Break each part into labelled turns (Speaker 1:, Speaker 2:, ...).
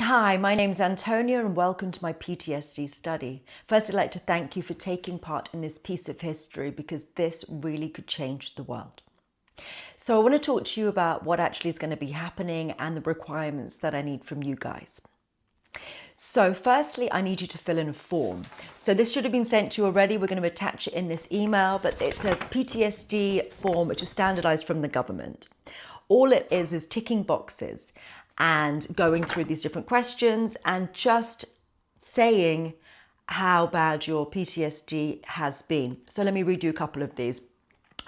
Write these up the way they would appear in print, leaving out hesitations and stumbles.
Speaker 1: Hi, my name's Antonia and welcome to my PTSD study. First, I'd like to thank you for taking part in this piece of history because this really could change the world. So I want to talk to you about what actually is going to be happening and the requirements that I need from you guys. So firstly, I need you to fill in a form. So this should have been sent to you already. We're going to attach it in this email, but it's a PTSD form which is standardized from the government. All it is ticking boxes and going through these different questions and just saying how bad your PTSD has been. So let me read you a couple of these.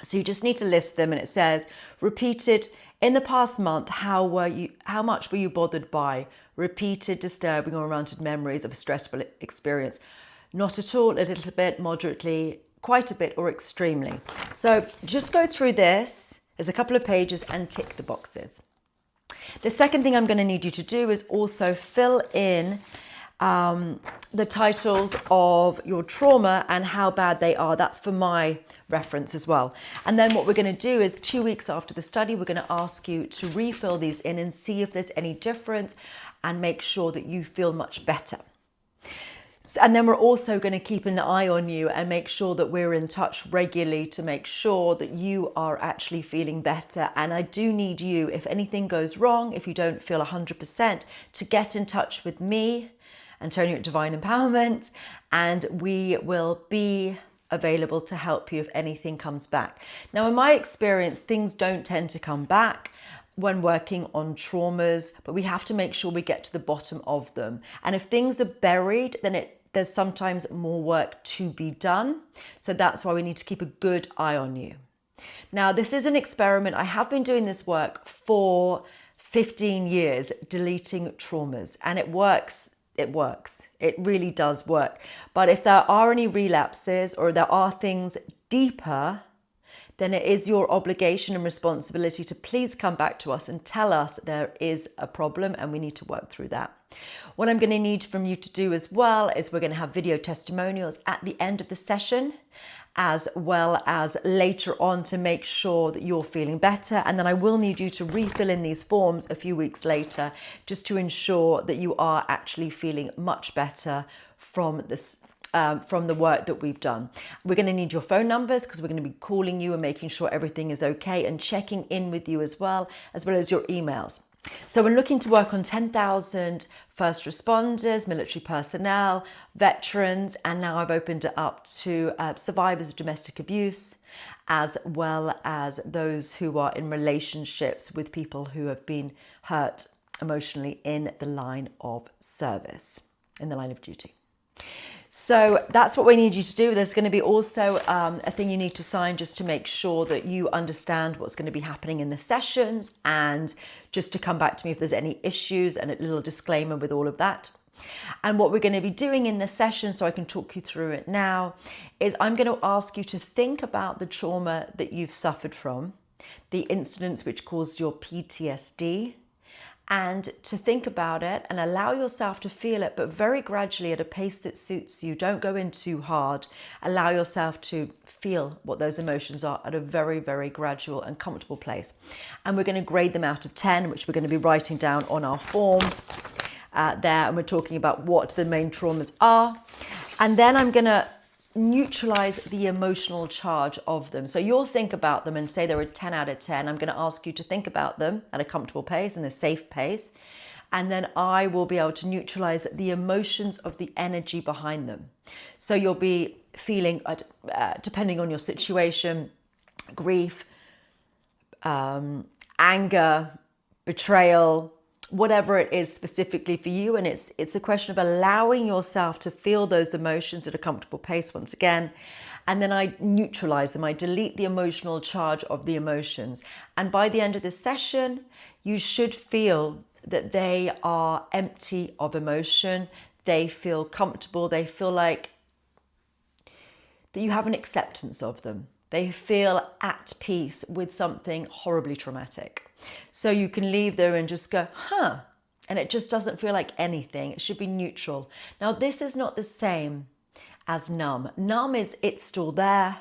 Speaker 1: So you just need to list them, and it says, repeated in the past month, how much were you bothered by repeated, disturbing or unwanted memories of a stressful experience? Not at all, a little bit, moderately, quite a bit, or extremely. So just go through this. There's a couple of pages and tick the boxes. The second thing I'm going to need you to do is also fill in the titles of your trauma and how bad they are. That's for my reference as well. And then what we're going to do is 2 weeks after the study, we're going to ask you to refill these in and see if there's any difference and make sure that you feel much better. And then we're also going to keep an eye on you and make sure that we're in touch regularly to make sure that you are actually feeling better. And I do need you, if anything goes wrong, if you don't feel 100%, to get in touch with me, Antonia at Divine Empowerment, and we will be available to help you if anything comes back. Now, in my experience, things don't tend to come back when working on traumas, but we have to make sure we get to the bottom of them. And if things are buried, then there's sometimes more work to be done. So that's why we need to keep a good eye on you. Now, this is an experiment. I have been doing this work for 15 years, deleting traumas, and it works. It works. It really does work. But if there are any relapses or there are things deeper, then it is your obligation and responsibility to please come back to us and tell us there is a problem and we need to work through that. What I'm going to need from you to do as well is we're going to have video testimonials at the end of the session, as well as later on, to make sure that you're feeling better. And then I will need you to refill in these forms a few weeks later, just to ensure that you are actually feeling much better from this. From the work that we've done. We're going to need your phone numbers because we're going to be calling you and making sure everything is okay and checking in with you as well as your emails. So we're looking to work on 10,000 first responders, military personnel, veterans, and now I've opened it up to survivors of domestic abuse, as well as those who are in relationships with people who have been hurt emotionally in the line of service, in the line of duty. So that's what we need you to do. There's going to be also a thing you need to sign just to make sure that you understand what's going to be happening in the sessions, and just to come back to me if there's any issues, and a little disclaimer with all of that. And what we're going to be doing in the session, so I can talk you through it now, is I'm going to ask you to think about the trauma that you've suffered from, the incidents which caused your PTSD, and to think about it and allow yourself to feel it, but very gradually at a pace that suits you. Don't go in too hard. Allow yourself to feel what those emotions are at a very, very gradual and comfortable place. And we're going to grade them out of 10, which we're going to be writing down on our form there. And we're talking about what the main traumas are. And then I'm going to neutralize the emotional charge of them. So you'll think about them and say they're a 10 out of 10. I'm going to ask you to think about them at a comfortable pace and a safe pace. And then I will be able to neutralize the emotions of the energy behind them. So you'll be feeling, depending on your situation, grief, anger, betrayal, whatever it is specifically for you. And it's a question of allowing yourself to feel those emotions at a comfortable pace once again. And then I neutralize them. I delete the emotional charge of the emotions. And by the end of the session, you should feel that they are empty of emotion. They feel comfortable. They feel like that you have an acceptance of them. They feel at peace with something horribly traumatic. So you can leave there and just go, and it just doesn't feel like anything. It should be neutral. Now, this is not the same as numb. Numb is it's still there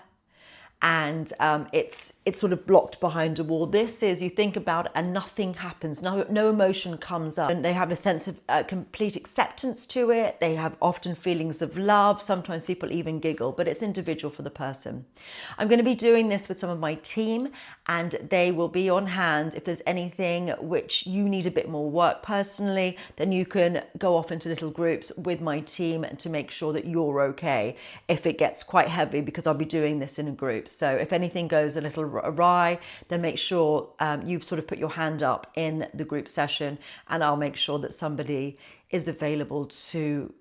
Speaker 1: and it's sort of blocked behind a wall. This is, you think about it and nothing happens, no emotion comes up, and they have a sense of complete acceptance to it. They have often feelings of love. Sometimes people even giggle, but it's individual for the person. I'm going to be doing this with some of my team, and they will be on hand. If there's anything which you need a bit more work personally, then you can go off into little groups with my team to make sure that you're okay if it gets quite heavy, because I'll be doing this in a group. So if anything goes a little awry, then make sure you sort of put your hand up in the group session, and I'll make sure that somebody is available to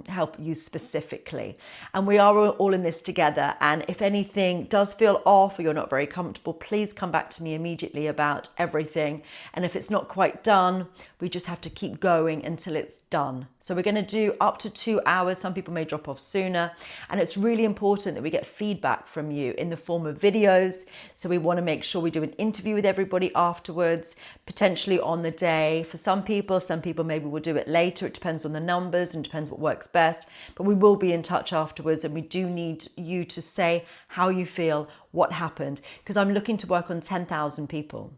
Speaker 1: help you specifically. And we are all in this together. And if anything does feel off or you're not very comfortable, please come back to me immediately about everything. And if it's not quite done, we just have to keep going until it's done. So we're going to do up to 2 hours. Some people may drop off sooner. And it's really important that we get feedback from you in the form of videos. So we want to make sure we do an interview with everybody afterwards, potentially on the day. For some people maybe will do it later. It depends on the numbers and depends what works best, but we will be in touch afterwards, and we do need you to say how you feel, what happened, because I'm looking to work on 10,000 people.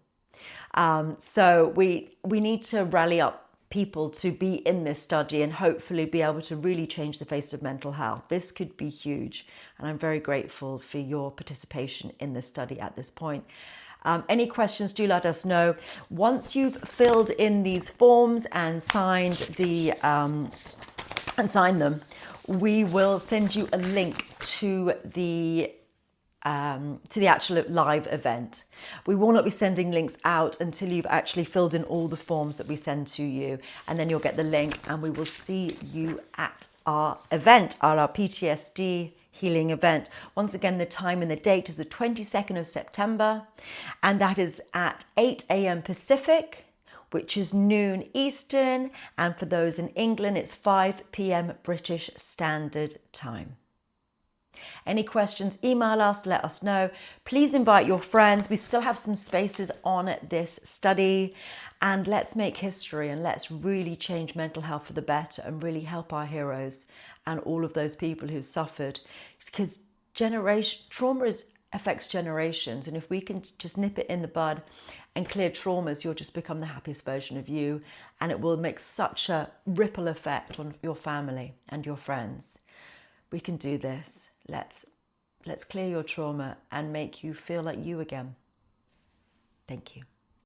Speaker 1: So we need to rally up people to be in this study and hopefully be able to really change the face of mental health. This could be huge, and I'm very grateful for your participation in this study at this point. Any questions, do let us know. Once you've filled in these forms and signed them, we will send you a link to the actual live event. We will not be sending links out until you've actually filled in all the forms that we send to you, and then you'll get the link, and we will see you at our event, our PTSD healing event. Once again, the time and the date is the 22nd of September, and that is at 8 a.m. Pacific, which is noon Eastern, and for those in England, it's 5 p.m. British Standard Time. Any questions, email us, let us know. Please invite your friends. We still have some spaces on this study, and let's make history, and let's really change mental health for the better and really help our heroes and all of those people who suffered, because trauma affects generations, and if we can just nip it in the bud and clear traumas, you'll just become the happiest version of you, and it will make such a ripple effect on your family and your friends. We can do this. Let's clear your trauma and make you feel like you again. Thank you.